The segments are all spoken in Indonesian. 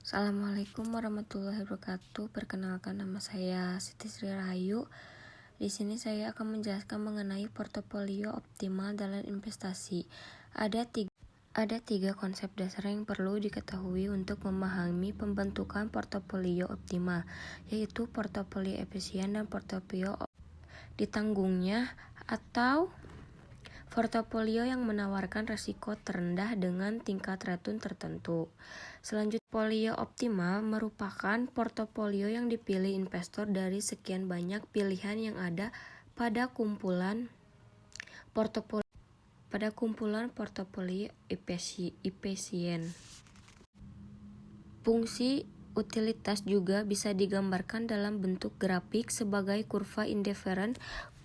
Assalamualaikum warahmatullahi wabarakatuh. Perkenalkan, nama saya Siti Sri Rahayu. Di sini saya akan menjelaskan mengenai portofolio optimal dalam investasi. Ada tiga konsep dasar yang perlu diketahui untuk memahami pembentukan portofolio optimal, yaitu portofolio efisien dan portofolio ditanggungnya atau portofolio yang menawarkan risiko terendah dengan tingkat return tertentu. Selanjutnya, portofolio optimal merupakan portofolio yang dipilih investor dari sekian banyak pilihan yang ada pada kumpulan portofolio efisien. Fungsi utilitas juga bisa digambarkan dalam bentuk grafik sebagai kurva indiferen.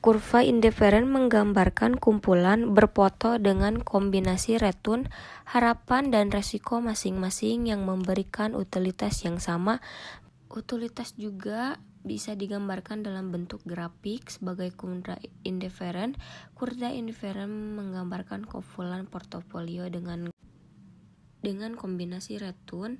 Kurva indiferen menggambarkan kumpulan berfoto dengan kombinasi return, harapan, dan resiko masing-masing yang memberikan utilitas yang sama. Utilitas juga bisa digambarkan dalam bentuk grafik sebagai kurva indiferen. Kurva indiferen menggambarkan kumpulan portofolio dengan kombinasi return,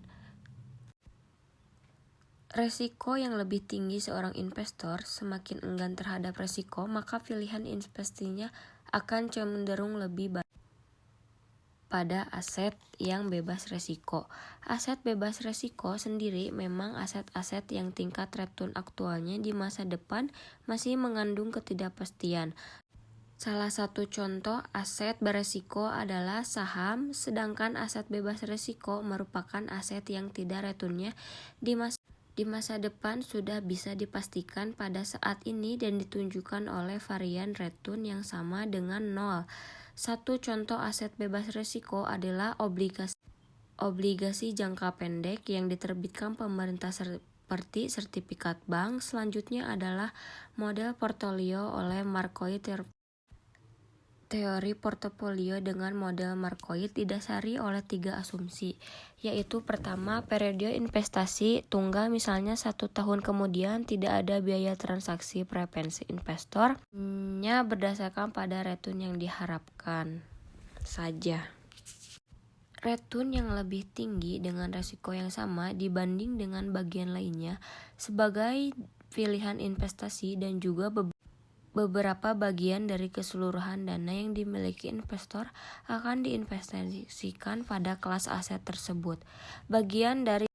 resiko yang lebih tinggi. Seorang investor semakin enggan terhadap resiko, maka pilihan investasinya akan cenderung lebih baik pada aset yang bebas resiko. Aset bebas resiko sendiri memang aset-aset yang tingkat return aktualnya di masa depan masih mengandung ketidakpastian. Salah satu contoh aset beresiko adalah saham, sedangkan aset bebas resiko merupakan aset yang tidak returnnya di masa depan sudah bisa dipastikan pada saat ini dan ditunjukkan oleh varian return yang sama dengan 0. Satu contoh aset bebas risiko adalah obligasi jangka pendek yang diterbitkan pemerintah seperti sertifikat bank. Selanjutnya adalah model portofolio oleh Markowitz. Teori portofolio dengan model Markowitz didasari oleh 3 asumsi, yaitu pertama, periode investasi tunggal, misalnya 1 tahun kemudian tidak ada biaya transaksi preferensi investor, nya berdasarkan pada return yang diharapkan saja. Return yang lebih tinggi dengan risiko yang sama dibanding dengan bagian lainnya sebagai pilihan investasi, dan juga beberapa bagian dari keseluruhan dana yang dimiliki investor akan diinvestasikan pada kelas aset tersebut. Bagian dari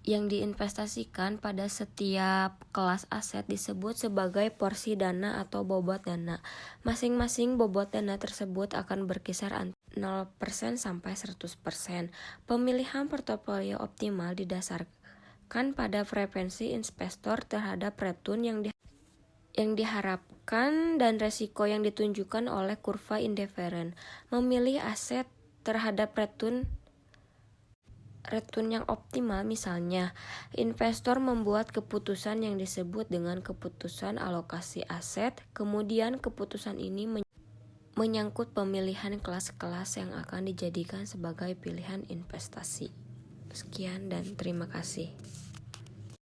yang diinvestasikan pada setiap kelas aset disebut sebagai porsi dana atau bobot dana. Masing-masing bobot dana tersebut akan berkisar antara 0% sampai 100%. Pemilihan portofolio optimal didasarkan pada preferensi investor terhadap return yang diharapkan dan resiko yang ditunjukkan oleh kurva indiferen. Memilih aset terhadap return yang optimal, misalnya investor membuat keputusan yang disebut dengan keputusan alokasi aset. Kemudian keputusan ini menyangkut pemilihan kelas-kelas yang akan dijadikan sebagai pilihan investasi. Sekian dan terima kasih.